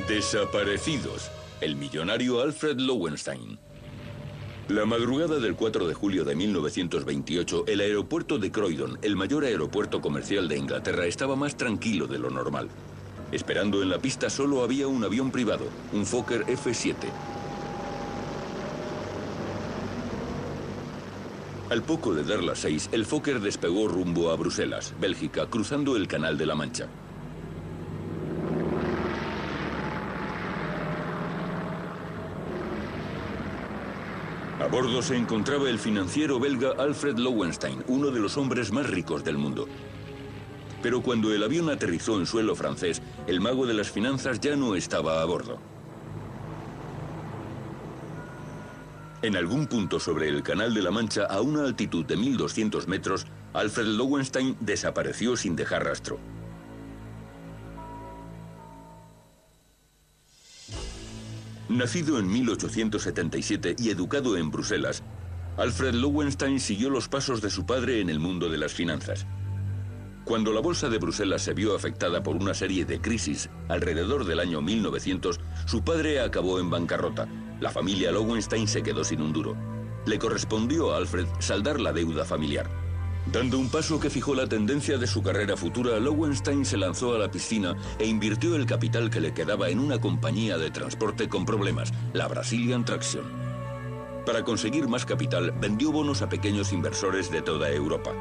Desaparecidos. El millonario Alfred Lowenstein. La madrugada del 4 de julio de 1928, el aeropuerto de Croydon, el mayor aeropuerto comercial de Inglaterra, estaba más tranquilo de lo normal. Esperando en la pista solo había un avión privado, un Fokker F-7. Al poco de dar las 6, el Fokker despegó rumbo a Bruselas, Bélgica, cruzando el Canal de la Mancha. A bordo se encontraba el financiero belga Alfred Lowenstein, uno de los hombres más ricos del mundo. Pero cuando el avión aterrizó en suelo francés, el mago de las finanzas ya no estaba a bordo. En algún punto sobre el Canal de la Mancha, a una altitud de 1200 metros, Alfred Lowenstein desapareció sin dejar rastro. Nacido en 1877 y educado en Bruselas, Alfred Lowenstein siguió los pasos de su padre en el mundo de las finanzas. Cuando la bolsa de Bruselas se vio afectada por una serie de crisis alrededor del año 1900, su padre acabó en bancarrota. La familia Lowenstein se quedó sin un duro. Le correspondió a Alfred saldar la deuda familiar. Dando un paso que fijó la tendencia de su carrera futura, Lowenstein se lanzó a la piscina e invirtió el capital que le quedaba en una compañía de transporte con problemas, la Brazilian Traction. Para conseguir más capital, vendió bonos a pequeños inversores de toda Europa.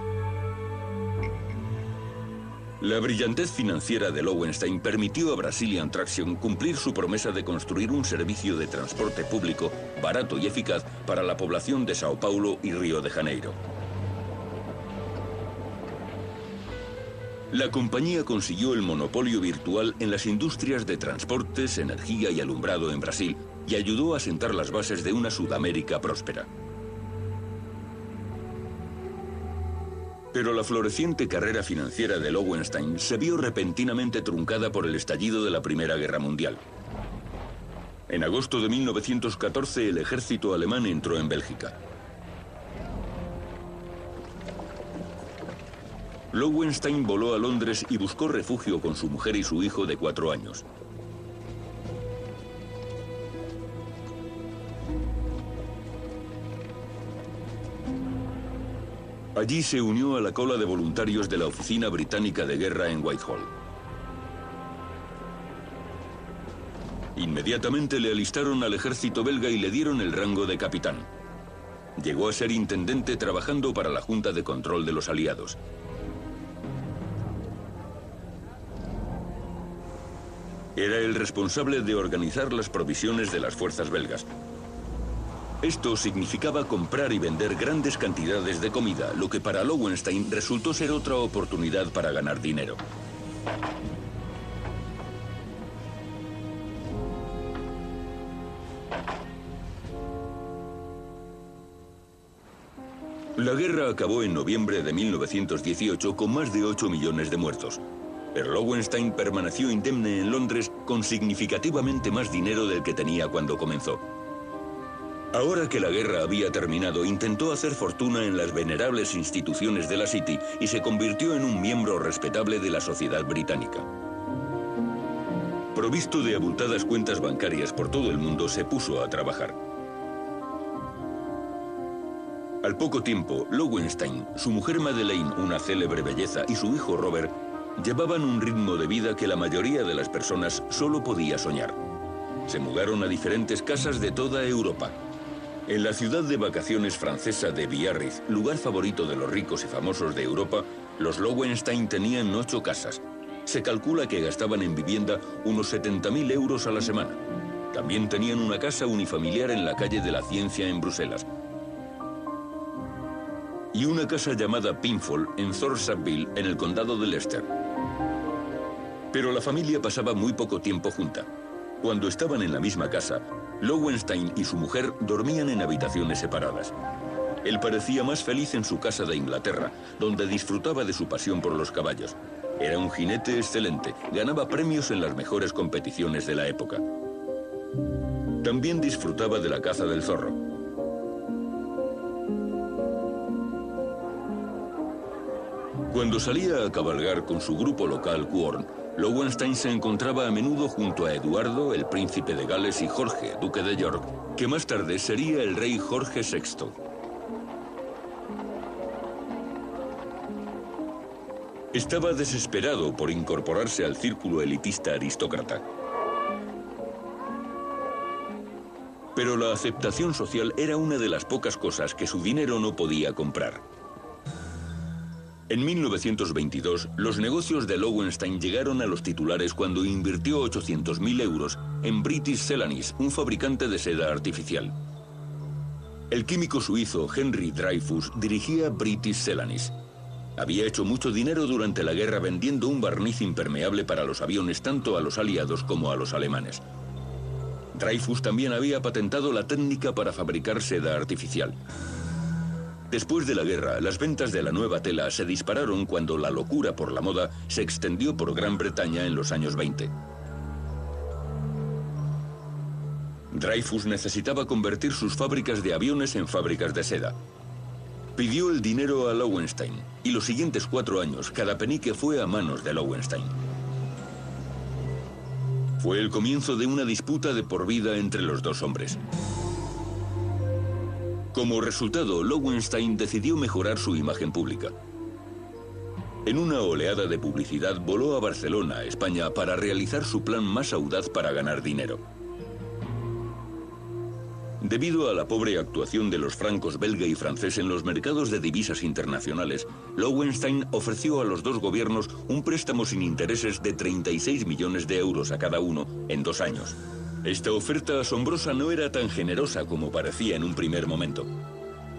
La brillantez financiera de Lowenstein permitió a Brazilian Traction cumplir su promesa de construir un servicio de transporte público barato y eficaz para la población de Sao Paulo y Río de Janeiro. La compañía consiguió el monopolio virtual en las industrias de transportes, energía y alumbrado en Brasil y ayudó a sentar las bases de una Sudamérica próspera. Pero la floreciente carrera financiera de Lowenstein se vio repentinamente truncada por el estallido de la Primera Guerra Mundial. En agosto de 1914, el ejército alemán entró en Bélgica. Lowenstein voló a Londres y buscó refugio con su mujer y su hijo de 4 años. Allí se unió a la cola de voluntarios de la Oficina Británica de Guerra en Whitehall. Inmediatamente le alistaron al ejército belga y le dieron el rango de capitán. Llegó a ser intendente trabajando para la Junta de Control de los Aliados. Era el responsable de organizar las provisiones de las fuerzas belgas. Esto significaba comprar y vender grandes cantidades de comida, lo que para Lowenstein resultó ser otra oportunidad para ganar dinero. La guerra acabó en noviembre de 1918 con más de 8 millones de muertos. Pero Lowenstein permaneció indemne en Londres con significativamente más dinero del que tenía cuando comenzó. Ahora que la guerra había terminado, intentó hacer fortuna en las venerables instituciones de la City y se convirtió en un miembro respetable de la sociedad británica. Provisto de abultadas cuentas bancarias por todo el mundo, se puso a trabajar. Al poco tiempo, Lowenstein, su mujer Madeleine, una célebre belleza, y su hijo Robert llevaban un ritmo de vida que la mayoría de las personas solo podía soñar. Se mudaron a diferentes casas de toda Europa. En la ciudad de vacaciones francesa de Biarritz, lugar favorito de los ricos y famosos de Europa, los Lowenstein tenían 8 casas. Se calcula que gastaban en vivienda unos 70.000 euros a la semana. También tenían una casa unifamiliar en la calle de la Ciencia en Bruselas. Y una casa llamada Pinfold en Thorshaville, en el condado de Leicester. Pero la familia pasaba muy poco tiempo junta. Cuando estaban en la misma casa, Lowenstein y su mujer dormían en habitaciones separadas. Él parecía más feliz en su casa de Inglaterra, donde disfrutaba de su pasión por los caballos. Era un jinete excelente, ganaba premios en las mejores competiciones de la época. También disfrutaba de la caza del zorro. Cuando salía a cabalgar con su grupo local Quorn, Lowenstein se encontraba a menudo junto a Eduardo, el príncipe de Gales, y Jorge, duque de York, que más tarde sería el rey Jorge VI. Estaba desesperado por incorporarse al círculo elitista aristócrata. Pero la aceptación social era una de las pocas cosas que su dinero no podía comprar. En 1922, los negocios de Lowenstein llegaron a los titulares cuando invirtió 800.000 euros en British Celanese, un fabricante de seda artificial. El químico suizo Henry Dreyfus dirigía British Celanese. Había hecho mucho dinero durante la guerra vendiendo un barniz impermeable para los aviones tanto a los aliados como a los alemanes. Dreyfus también había patentado la técnica para fabricar seda artificial. Después de la guerra, las ventas de la nueva tela se dispararon cuando la locura por la moda se extendió por Gran Bretaña en los años 20. Dreyfus necesitaba convertir sus fábricas de aviones en fábricas de seda. Pidió el dinero a Lowenstein, y los siguientes 4 años cada penique fue a manos de Lowenstein. Fue el comienzo de una disputa de por vida entre los dos hombres. Como resultado, Lowenstein decidió mejorar su imagen pública. En una oleada de publicidad voló a Barcelona, España, para realizar su plan más audaz para ganar dinero. Debido a la pobre actuación de los francos belga y francés en los mercados de divisas internacionales, Lowenstein ofreció a los dos gobiernos un préstamo sin intereses de 36 millones de euros a cada uno en 2 años. Esta oferta asombrosa no era tan generosa como parecía en un primer momento.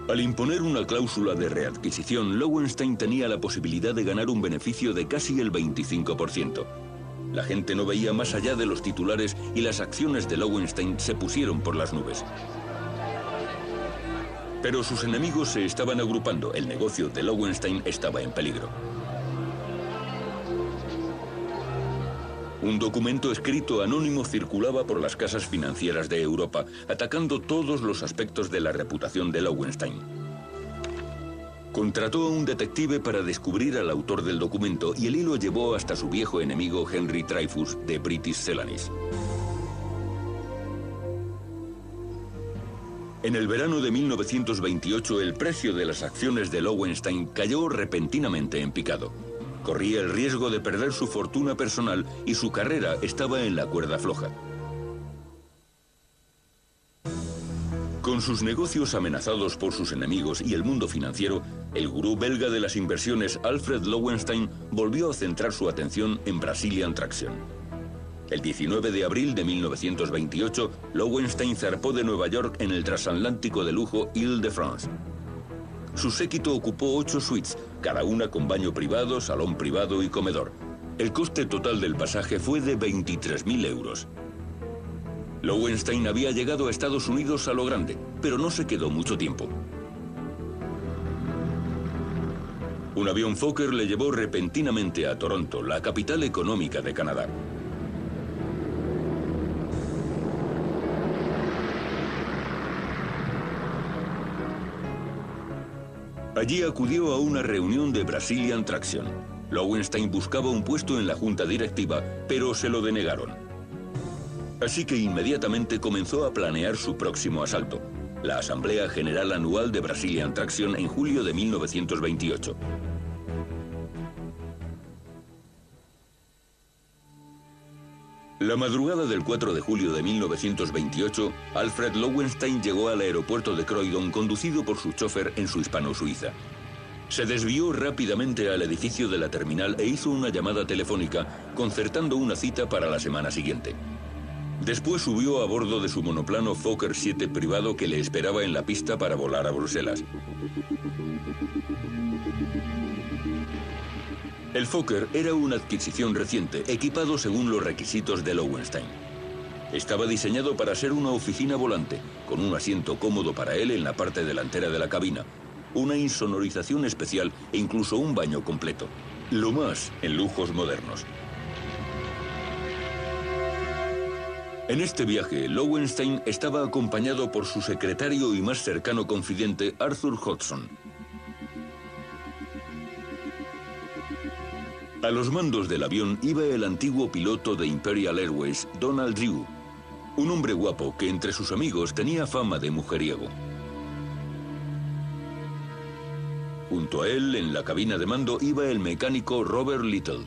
Al imponer una cláusula de readquisición, Lowenstein tenía la posibilidad de ganar un beneficio de casi el 25%. La gente no veía más allá de los titulares y las acciones de Lowenstein se pusieron por las nubes. Pero sus enemigos se estaban agrupando. El negocio de Lowenstein estaba en peligro. Un documento escrito anónimo circulaba por las casas financieras de Europa, atacando todos los aspectos de la reputación de Lowenstein. Contrató a un detective para descubrir al autor del documento y el hilo llevó hasta su viejo enemigo Henry Dreyfus de British Celanese. En el verano de 1928 el precio de las acciones de Lowenstein cayó repentinamente en picado. Corría el riesgo de perder su fortuna personal y su carrera estaba en la cuerda floja. Con sus negocios amenazados por sus enemigos y el mundo financiero, el gurú belga de las inversiones Alfred Lowenstein volvió a centrar su atención en Brazilian Traction. El 19 de abril de 1928, Lowenstein zarpó de Nueva York en el transatlántico de lujo Île-de-France. Su séquito ocupó 8 suites, cada una con baño privado, salón privado y comedor. El coste total del pasaje fue de 23.000 euros. Lowenstein había llegado a Estados Unidos a lo grande, pero no se quedó mucho tiempo. Un avión Fokker le llevó repentinamente a Toronto, la capital económica de Canadá. Allí acudió a una reunión de Brazilian Traction. Lowenstein buscaba un puesto en la junta directiva, pero se lo denegaron. Así que inmediatamente comenzó a planear su próximo asalto, la Asamblea General Anual de Brazilian Traction en julio de 1928. La madrugada del 4 de julio de 1928, Alfred Lowenstein llegó al aeropuerto de Croydon conducido por su chofer en su hispano-suiza. Se desvió rápidamente al edificio de la terminal e hizo una llamada telefónica, concertando una cita para la semana siguiente. Después subió a bordo de su monoplano Fokker 7 privado que le esperaba en la pista para volar a Bruselas. El Fokker era una adquisición reciente, equipado según los requisitos de Lowenstein. Estaba diseñado para ser una oficina volante, con un asiento cómodo para él en la parte delantera de la cabina, una insonorización especial e incluso un baño completo. Lo más en lujos modernos. En este viaje, Lowenstein estaba acompañado por su secretario y más cercano confidente, Arthur Hodgson. A los mandos del avión iba el antiguo piloto de Imperial Airways, Donald Drew, un hombre guapo que entre sus amigos tenía fama de mujeriego. Junto a él, en la cabina de mando, iba el mecánico Robert Little.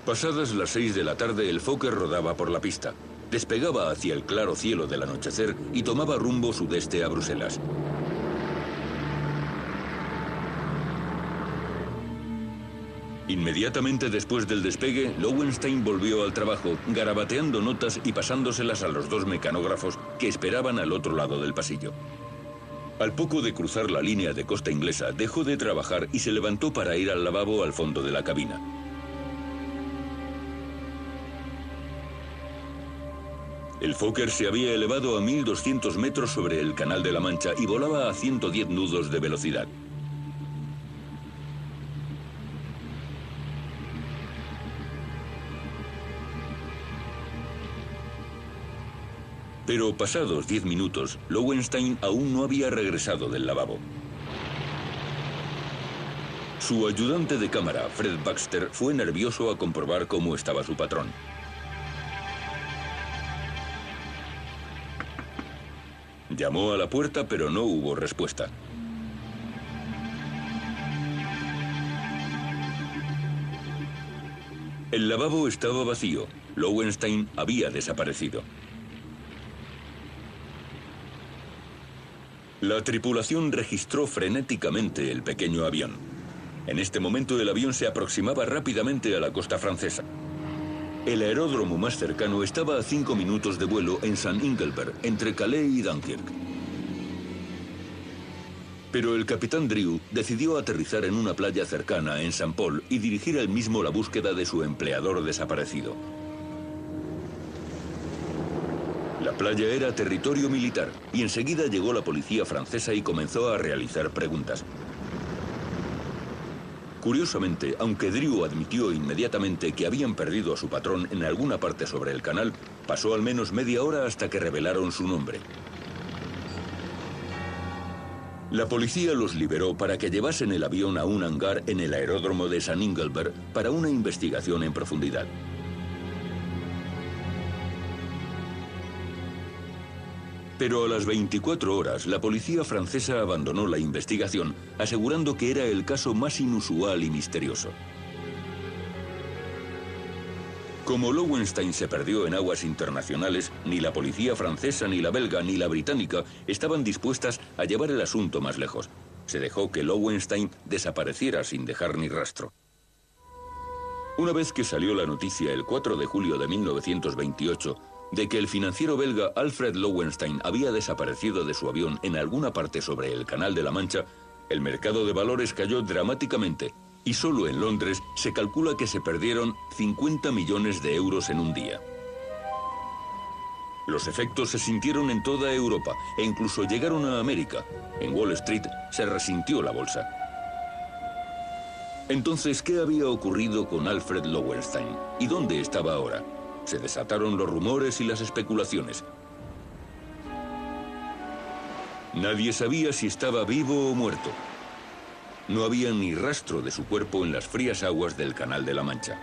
Pasadas las 6 de la tarde, el Fokker rodaba por la pista. Despegaba hacia el claro cielo del anochecer y tomaba rumbo sudeste a Bruselas. Inmediatamente después del despegue, Lowenstein volvió al trabajo, garabateando notas y pasándoselas a los dos mecanógrafos que esperaban al otro lado del pasillo. Al poco de cruzar la línea de costa inglesa, dejó de trabajar y se levantó para ir al lavabo al fondo de la cabina. El Fokker se había elevado a 1200 metros sobre el Canal de la Mancha y volaba a 110 nudos de velocidad. Pero pasados 10 minutos, Lowenstein aún no había regresado del lavabo. Su ayudante de cámara, Fred Baxter, fue nervioso a comprobar cómo estaba su patrón. Llamó a la puerta, pero no hubo respuesta. El lavabo estaba vacío. Lowenstein había desaparecido. La tripulación registró frenéticamente el pequeño avión. En este momento el avión se aproximaba rápidamente a la costa francesa. El aeródromo más cercano estaba a 5 minutos de vuelo en Saint-Ingelbert, entre Calais y Dunkirk. Pero el capitán Drew decidió aterrizar en una playa cercana, en Saint Paul, y dirigir él mismo la búsqueda de su empleador desaparecido. La playa era territorio militar, y enseguida llegó la policía francesa y comenzó a realizar preguntas. Curiosamente, aunque Drew admitió inmediatamente que habían perdido a su patrón en alguna parte sobre el canal, pasó al menos media hora hasta que revelaron su nombre. La policía los liberó para que llevasen el avión a un hangar en el aeródromo de Saint-Ingelbert para una investigación en profundidad. Pero a las 24 horas, la policía francesa abandonó la investigación, asegurando que era el caso más inusual y misterioso. Como Lowenstein se perdió en aguas internacionales, ni la policía francesa, ni la belga, ni la británica estaban dispuestas a llevar el asunto más lejos. Se dejó que Lowenstein desapareciera sin dejar ni rastro. Una vez que salió la noticia el 4 de julio de 1928, de que el financiero belga Alfred Lowenstein había desaparecido de su avión en alguna parte sobre el Canal de la Mancha, el mercado de valores cayó dramáticamente y solo en Londres se calcula que se perdieron 50 millones de euros en un día. Los efectos se sintieron en toda Europa e incluso llegaron a América. En Wall Street se resintió la bolsa. Entonces, ¿qué había ocurrido con Alfred Lowenstein? ¿Y dónde estaba ahora? Se desataron los rumores y las especulaciones. Nadie sabía si estaba vivo o muerto. No había ni rastro de su cuerpo en las frías aguas del Canal de la Mancha.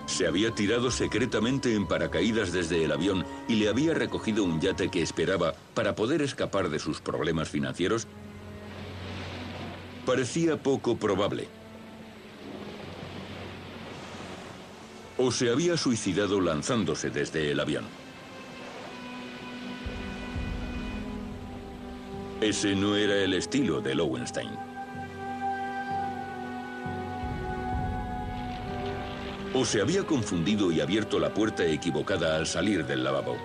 Se había tirado secretamente en paracaídas desde el avión y le había recogido un yate que esperaba para poder escapar de sus problemas financieros. Parecía poco probable. O se había suicidado lanzándose desde el avión. Ese no era el estilo de Lowenstein. O se había confundido y abierto la puerta equivocada al salir del lavabo.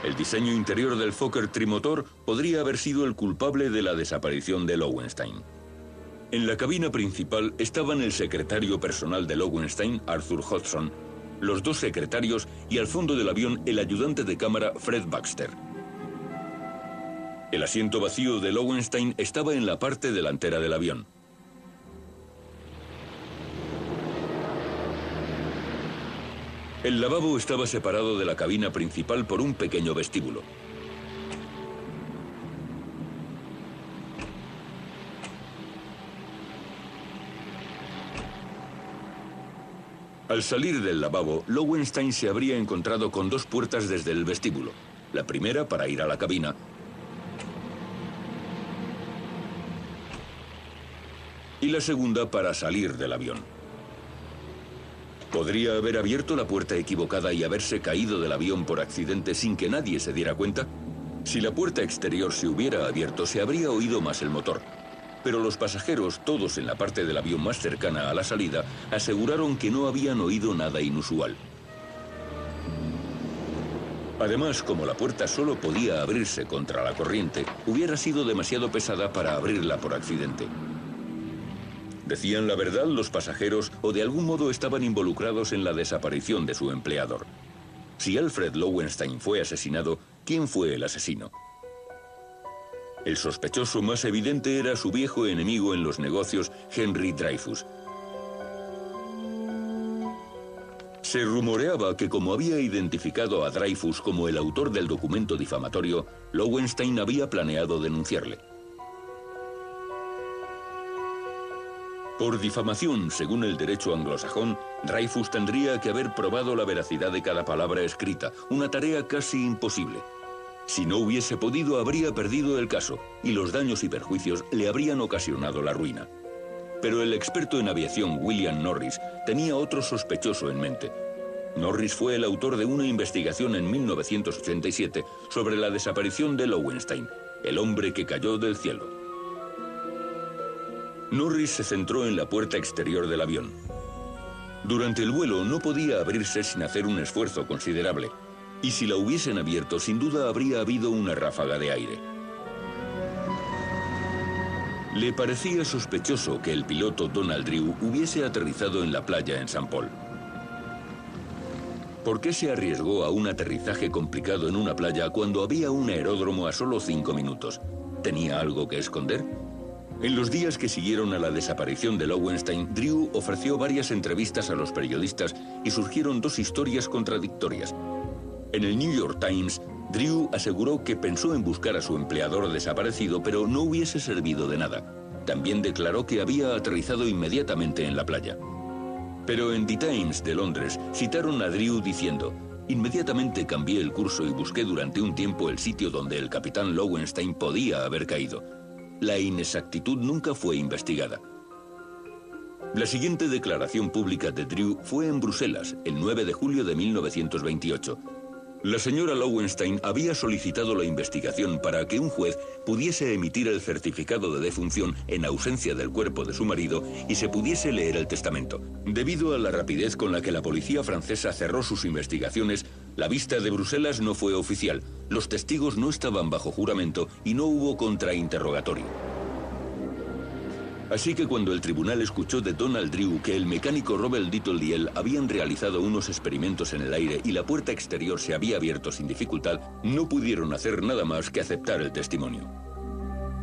El diseño interior del Fokker trimotor podría haber sido el culpable de la desaparición de Lowenstein. En la cabina principal estaban el secretario personal de Lowenstein, Arthur Hodgson, los dos secretarios y al fondo del avión el ayudante de cámara Fred Baxter. El asiento vacío de Lowenstein estaba en la parte delantera del avión. El lavabo estaba separado de la cabina principal por un pequeño vestíbulo. Al salir del lavabo, Lowenstein se habría encontrado con dos puertas desde el vestíbulo. La primera para ir a la cabina y la segunda para salir del avión. ¿Podría haber abierto la puerta equivocada y haberse caído del avión por accidente sin que nadie se diera cuenta? Si la puerta exterior se hubiera abierto, se habría oído más el motor. Pero los pasajeros, todos en la parte del avión más cercana a la salida, aseguraron que no habían oído nada inusual. Además, como la puerta solo podía abrirse contra la corriente, hubiera sido demasiado pesada para abrirla por accidente. ¿Decían la verdad los pasajeros o de algún modo estaban involucrados en la desaparición de su empleador? Si Alfred Lowenstein fue asesinado, ¿quién fue el asesino? El sospechoso más evidente era su viejo enemigo en los negocios, Henry Dreyfus. Se rumoreaba que como había identificado a Dreyfus como el autor del documento difamatorio, Lowenstein había planeado denunciarle. Por difamación, según el derecho anglosajón, Dreyfus tendría que haber probado la veracidad de cada palabra escrita, una tarea casi imposible. Si no hubiese podido, habría perdido el caso, y los daños y perjuicios le habrían ocasionado la ruina. Pero el experto en aviación William Norris tenía otro sospechoso en mente. Norris fue el autor de una investigación en 1987 sobre la desaparición de Lowenstein, el hombre que cayó del cielo. Norris se centró en la puerta exterior del avión. Durante el vuelo no podía abrirse sin hacer un esfuerzo considerable, y si la hubiesen abierto, sin duda habría habido una ráfaga de aire. Le parecía sospechoso que el piloto Donald Drew hubiese aterrizado en la playa en St. Paul. ¿Por qué se arriesgó a un aterrizaje complicado en una playa cuando había un aeródromo a solo 5 minutos? ¿Tenía algo que esconder? En los días que siguieron a la desaparición de Lowenstein, Drew ofreció varias entrevistas a los periodistas y surgieron dos historias contradictorias. En el New York Times, Drew aseguró que pensó en buscar a su empleador desaparecido, pero no hubiese servido de nada. También declaró que había aterrizado inmediatamente en la playa. Pero en The Times de Londres citaron a Drew diciendo: «Inmediatamente cambié el curso y busqué durante un tiempo el sitio donde el capitán Lowenstein podía haber caído». La inexactitud nunca fue investigada. La siguiente declaración pública de Drew fue en Bruselas, el 9 de julio de 1928. La señora Lowenstein había solicitado la investigación para que un juez pudiese emitir el certificado de defunción en ausencia del cuerpo de su marido y se pudiese leer el testamento. Debido a la rapidez con la que la policía francesa cerró sus investigaciones, la vista de Bruselas no fue oficial, los testigos no estaban bajo juramento y no hubo contrainterrogatorio. Así que cuando el tribunal escuchó de Donald Drew que el mecánico Robert Little y él habían realizado unos experimentos en el aire y la puerta exterior se había abierto sin dificultad, no pudieron hacer nada más que aceptar el testimonio.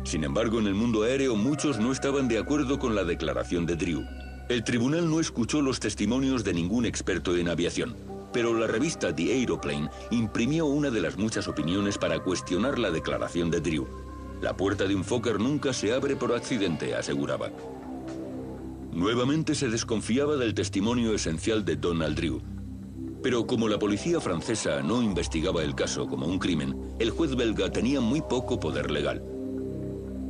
Sin embargo, en el mundo aéreo muchos no estaban de acuerdo con la declaración de Drew. El tribunal no escuchó los testimonios de ningún experto en aviación, pero la revista The Aeroplane imprimió una de las muchas opiniones para cuestionar la declaración de Drew. La puerta de un Fokker nunca se abre por accidente, aseguraba. Nuevamente se desconfiaba del testimonio esencial de Donald Drew. Pero como la policía francesa no investigaba el caso como un crimen, el juez belga tenía muy poco poder legal.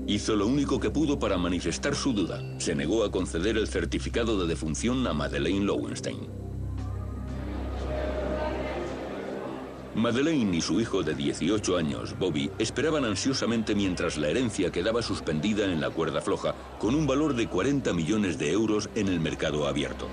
Hizo lo único que pudo para manifestar su duda. Se negó a conceder el certificado de defunción a Madeleine Lowenstein. Madeleine y su hijo de 18 años, Bobby, esperaban ansiosamente mientras la herencia quedaba suspendida en la cuerda floja, con un valor de 40 millones de euros en el mercado abierto.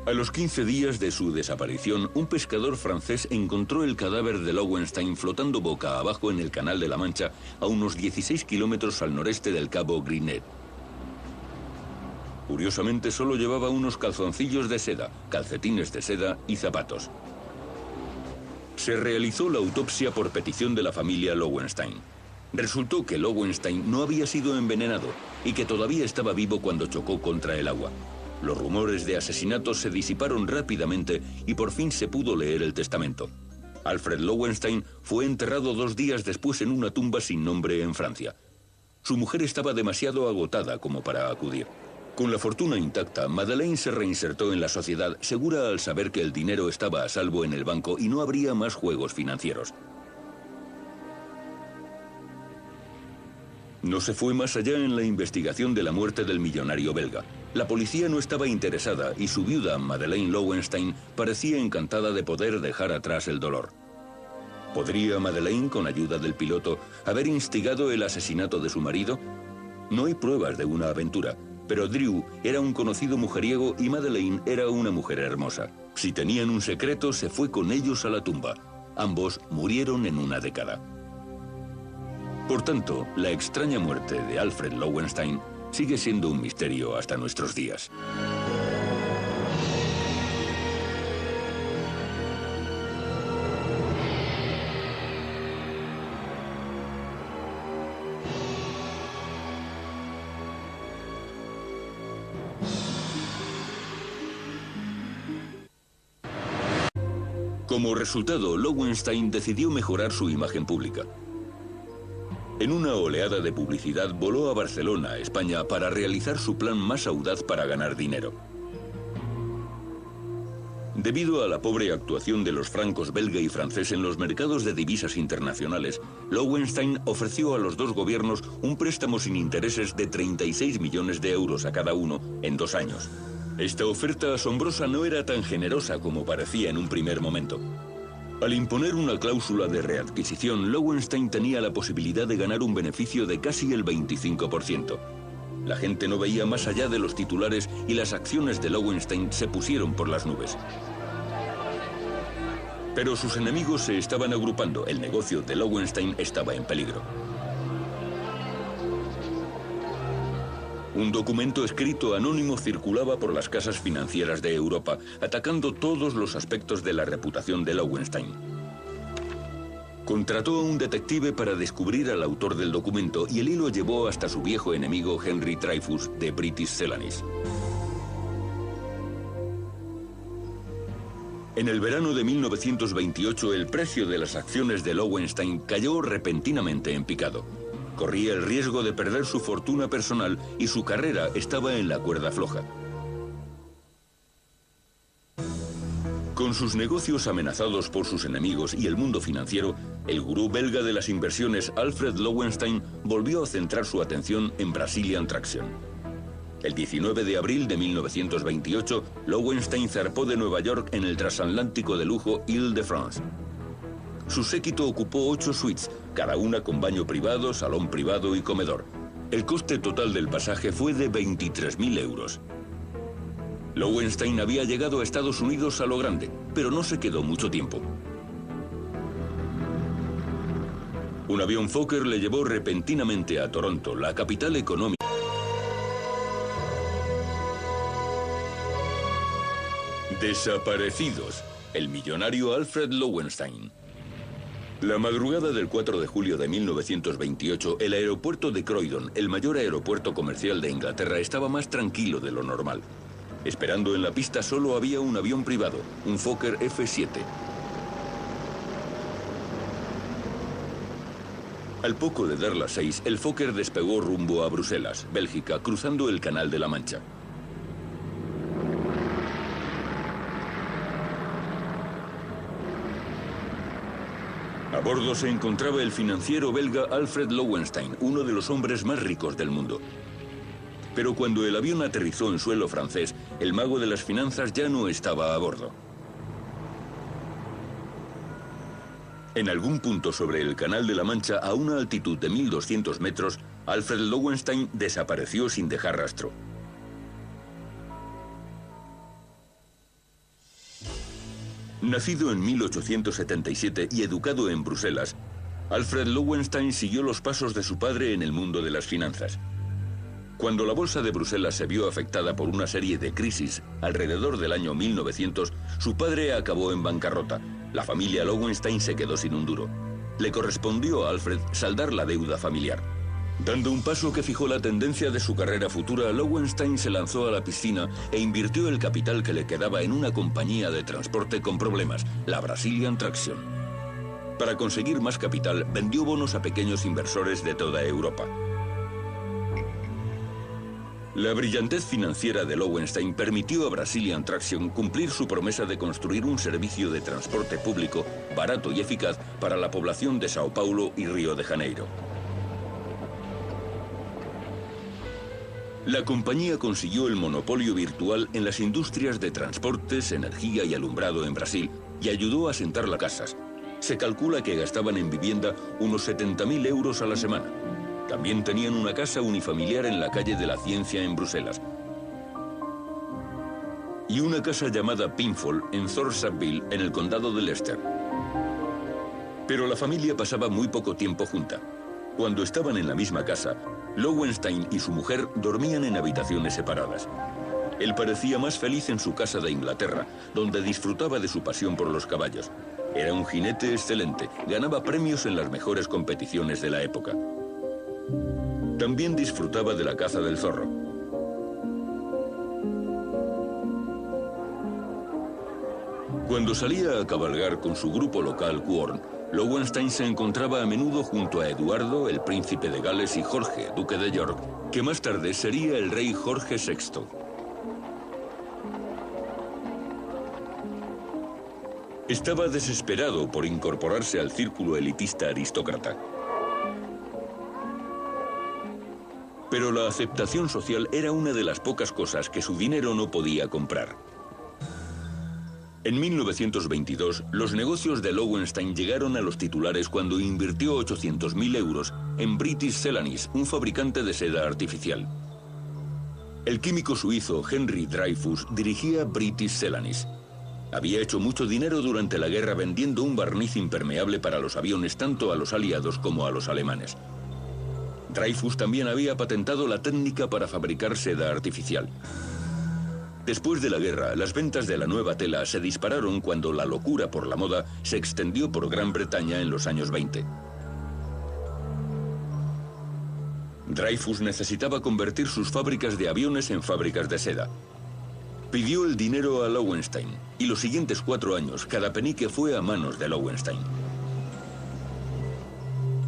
A los 15 días de su desaparición, un pescador francés encontró el cadáver de Lowenstein flotando boca abajo en el Canal de la Mancha, a unos 16 kilómetros al noreste del Cabo Grinet. Curiosamente, solo llevaba unos calzoncillos de seda, calcetines de seda y zapatos. Se realizó la autopsia por petición de la familia Lowenstein. Resultó que Lowenstein no había sido envenenado y que todavía estaba vivo cuando chocó contra el agua. Los rumores de asesinatos se disiparon rápidamente y por fin se pudo leer el testamento. Alfred Lowenstein fue enterrado 2 días después en una tumba sin nombre en Francia. Su mujer estaba demasiado agotada como para acudir. Con la fortuna intacta, Madeleine se reinsertó en la sociedad, segura al saber que el dinero estaba a salvo en el banco y no habría más juegos financieros. No se fue más allá en la investigación de la muerte del millonario belga. La policía no estaba interesada y su viuda, Madeleine Lowenstein, parecía encantada de poder dejar atrás el dolor. ¿Podría Madeleine, con ayuda del piloto, haber instigado el asesinato de su marido? No hay pruebas de una aventura, pero Drew era un conocido mujeriego y Madeleine era una mujer hermosa. Si tenían un secreto, se fue con ellos a la tumba. Ambos murieron en una década. Por tanto, la extraña muerte de Alfred Lowenstein sigue siendo un misterio hasta nuestros días. Como resultado, Lowenstein decidió mejorar su imagen pública. En una oleada de publicidad voló a Barcelona, España, para realizar su plan más audaz para ganar dinero. Debido a la pobre actuación de los francos belga y francés en los mercados de divisas internacionales, Lowenstein ofreció a los 2 gobiernos un préstamo sin intereses de 36 millones de euros a cada uno en 2 años. Esta oferta asombrosa no era tan generosa como parecía en un primer momento. Al imponer una cláusula de readquisición, Lowenstein tenía la posibilidad de ganar un beneficio de casi el 25%. La gente no veía más allá de los titulares y las acciones de Lowenstein se pusieron por las nubes. Pero sus enemigos se estaban agrupando. El negocio de Lowenstein estaba en peligro. Un documento escrito anónimo circulaba por las casas financieras de Europa, atacando todos los aspectos de la reputación de Lowenstein. Contrató a un detective para descubrir al autor del documento y el hilo llevó hasta su viejo enemigo Henry Dreyfus de British Celanese. En el verano de 1928, el precio de las acciones de Lowenstein cayó repentinamente en picado. Corría el riesgo de perder su fortuna personal y su carrera estaba en la cuerda floja. Con sus negocios amenazados por sus enemigos y el mundo financiero, el gurú belga de las inversiones Alfred Lowenstein volvió a centrar su atención en Brazilian Traction. El 19 de abril de 1928, Lowenstein zarpó de Nueva York en el transatlántico de lujo Île-de-France. Su séquito ocupó 8 suites, cada una con baño privado, salón privado y comedor. El coste total del pasaje fue de 23.000 euros. Lowenstein había llegado a Estados Unidos a lo grande, pero no se quedó mucho tiempo. Un avión Fokker le llevó repentinamente a Toronto, la capital económica. Desaparecidos. El millonario Alfred Lowenstein. La madrugada del 4 de julio de 1928, el aeropuerto de Croydon, el mayor aeropuerto comercial de Inglaterra, estaba más tranquilo de lo normal. Esperando en la pista solo había un avión privado, un Fokker F-7. Al poco de dar las 6, el Fokker despegó rumbo a Bruselas, Bélgica, cruzando el Canal de la Mancha. A bordo se encontraba el financiero belga Alfred Lowenstein, uno de los hombres más ricos del mundo. Pero cuando el avión aterrizó en suelo francés, el mago de las finanzas ya no estaba a bordo. En algún punto sobre el Canal de la Mancha, a una altitud de 1.200 metros, Alfred Lowenstein desapareció sin dejar rastro. Nacido en 1877 y educado en Bruselas, Alfred Lowenstein siguió los pasos de su padre en el mundo de las finanzas. Cuando la bolsa de Bruselas se vio afectada por una serie de crisis alrededor del año 1900, su padre acabó en bancarrota. La familia Lowenstein se quedó sin un duro. Le correspondió a Alfred saldar la deuda familiar. Dando un paso que fijó la tendencia de su carrera futura, Lowenstein se lanzó a la piscina e invirtió el capital que le quedaba en una compañía de transporte con problemas, la Brazilian Traction. Para conseguir más capital, vendió bonos a pequeños inversores de toda Europa. La brillantez financiera de Lowenstein permitió a Brazilian Traction cumplir su promesa de construir un servicio de transporte público barato y eficaz para la población de Sao Paulo y Río de Janeiro. La compañía consiguió el monopolio virtual en las industrias de transportes, energía y alumbrado en Brasil y ayudó a asentar las casas. Se calcula que gastaban en vivienda unos 70.000 euros a la semana. También tenían una casa unifamiliar en la calle de la Ciencia en Bruselas y una casa llamada Pinfold en Thorshaville, en el condado de Leicester. Pero la familia pasaba muy poco tiempo junta. Cuando estaban en la misma casa, Lowenstein y su mujer dormían en habitaciones separadas. Él parecía más feliz en su casa de Inglaterra, donde disfrutaba de su pasión por los caballos. Era un jinete excelente, ganaba premios en las mejores competiciones de la época. También disfrutaba de la caza del zorro. Cuando salía a cabalgar con su grupo local Quorn, Lowenstein se encontraba a menudo junto a Eduardo, el príncipe de Gales, y Jorge, duque de York, que más tarde sería el rey Jorge VI. Estaba desesperado por incorporarse al círculo elitista aristócrata. Pero la aceptación social era una de las pocas cosas que su dinero no podía comprar. En 1922, los negocios de Lowenstein llegaron a los titulares cuando invirtió 800.000 euros en British Celanese, un fabricante de seda artificial. El químico suizo Henry Dreyfus dirigía British Celanese. Había hecho mucho dinero durante la guerra vendiendo un barniz impermeable para los aviones tanto a los aliados como a los alemanes. Dreyfus también había patentado la técnica para fabricar seda artificial. Después de la guerra, las ventas de la nueva tela se dispararon cuando la locura por la moda se extendió por Gran Bretaña en los años 20. Dreyfus necesitaba convertir sus fábricas de aviones en fábricas de seda. Pidió el dinero a Lowenstein, y los siguientes 4 años cada penique fue a manos de Lowenstein.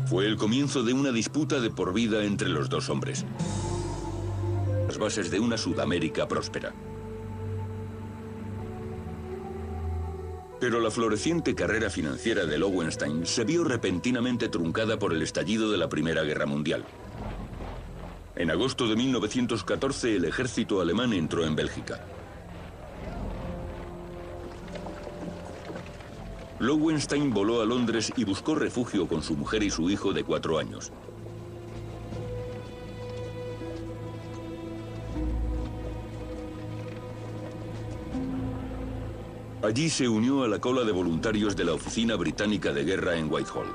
Fue el comienzo de una disputa de por vida entre los dos hombres. Las bases de una Sudamérica próspera. Pero la floreciente carrera financiera de Lowenstein se vio repentinamente truncada por el estallido de la Primera Guerra Mundial. En agosto de 1914, el ejército alemán entró en Bélgica. Lowenstein voló a Londres y buscó refugio con su mujer y su hijo de 4 años. Allí se unió a la cola de voluntarios de la Oficina Británica de Guerra en Whitehall.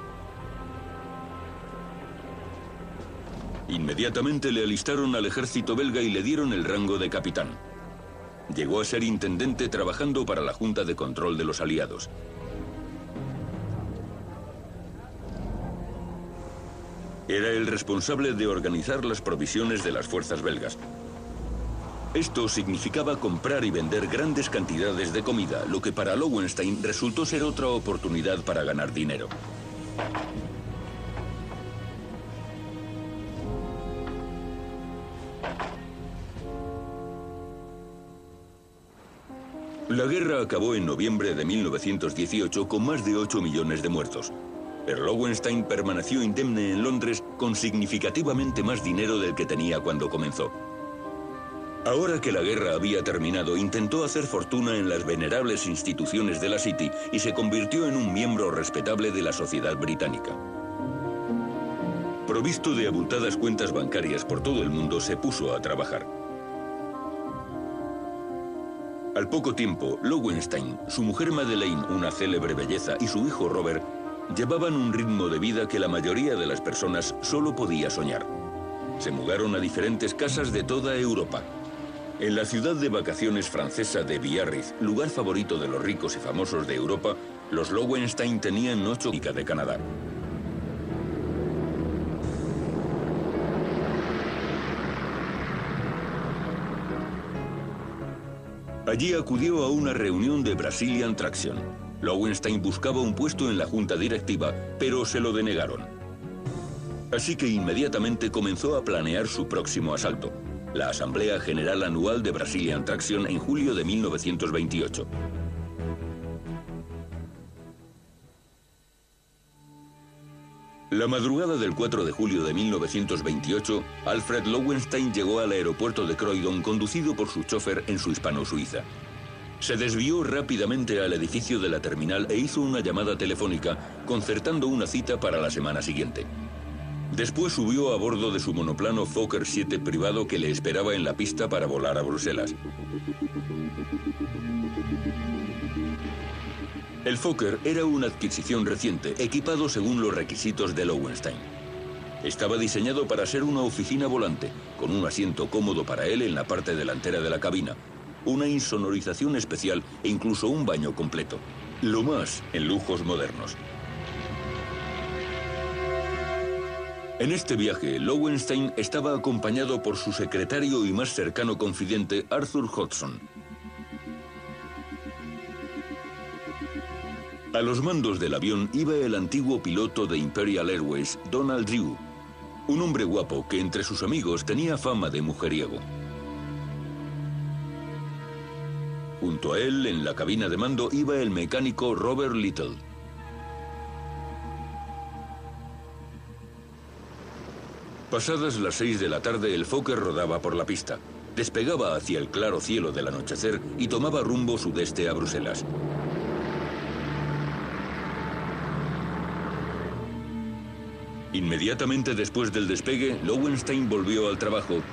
Inmediatamente le alistaron al ejército belga y le dieron el rango de capitán. Llegó a ser intendente trabajando para la Junta de Control de los Aliados. Era el responsable de organizar las provisiones de las fuerzas belgas. Esto significaba comprar y vender grandes cantidades de comida, lo que para Lowenstein resultó ser otra oportunidad para ganar dinero. La guerra acabó en noviembre de 1918 con más de 8 millones de muertos. Pero Lowenstein permaneció indemne en Londres con significativamente más dinero del que tenía cuando comenzó. Ahora que la guerra había terminado, intentó hacer fortuna en las venerables instituciones de la City y se convirtió en un miembro respetable de la sociedad británica. Provisto de abultadas cuentas bancarias por todo el mundo, se puso a trabajar. Al poco tiempo, Lowenstein, su mujer Madeleine, una célebre belleza, y su hijo Robert llevaban un ritmo de vida que la mayoría de las personas solo podía soñar. Se mudaron a diferentes casas de toda Europa. En la ciudad de vacaciones francesa de Biarritz, lugar favorito de los ricos y famosos de Europa, los Lowenstein tenían 8 de Canadá. Allí acudió a una reunión de Brazilian Traction. Lowenstein buscaba un puesto en la junta directiva, pero se lo denegaron. Así que inmediatamente comenzó a planear su próximo asalto, la Asamblea General Anual de Brazilian Traction en julio de 1928. La madrugada del 4 de julio de 1928, Alfred Lowenstein llegó al aeropuerto de Croydon conducido por su chofer en su hispano-suiza. Se desvió rápidamente al edificio de la terminal e hizo una llamada telefónica, concertando una cita para la semana siguiente. Después subió a bordo de su monoplano Fokker 7 privado que le esperaba en la pista para volar a Bruselas. El Fokker era una adquisición reciente, equipado según los requisitos de Lowenstein. Estaba diseñado para ser una oficina volante, con un asiento cómodo para él en la parte delantera de la cabina, una insonorización especial e incluso un baño completo. Lo más en lujos modernos. En este viaje, Lowenstein estaba acompañado por su secretario y más cercano confidente, Arthur Hodgson. A los mandos del avión iba el antiguo piloto de Imperial Airways, Donald Drew, un hombre guapo que entre sus amigos tenía fama de mujeriego. Junto a él, en la cabina de mando, iba el mecánico Robert Little. Pasadas las 6 de la tarde, el Fokker rodaba por la pista. Despegaba hacia el claro cielo del anochecer y tomaba rumbo sudeste a Bruselas. Inmediatamente después del despegue, Lowenstein volvió al trabajo,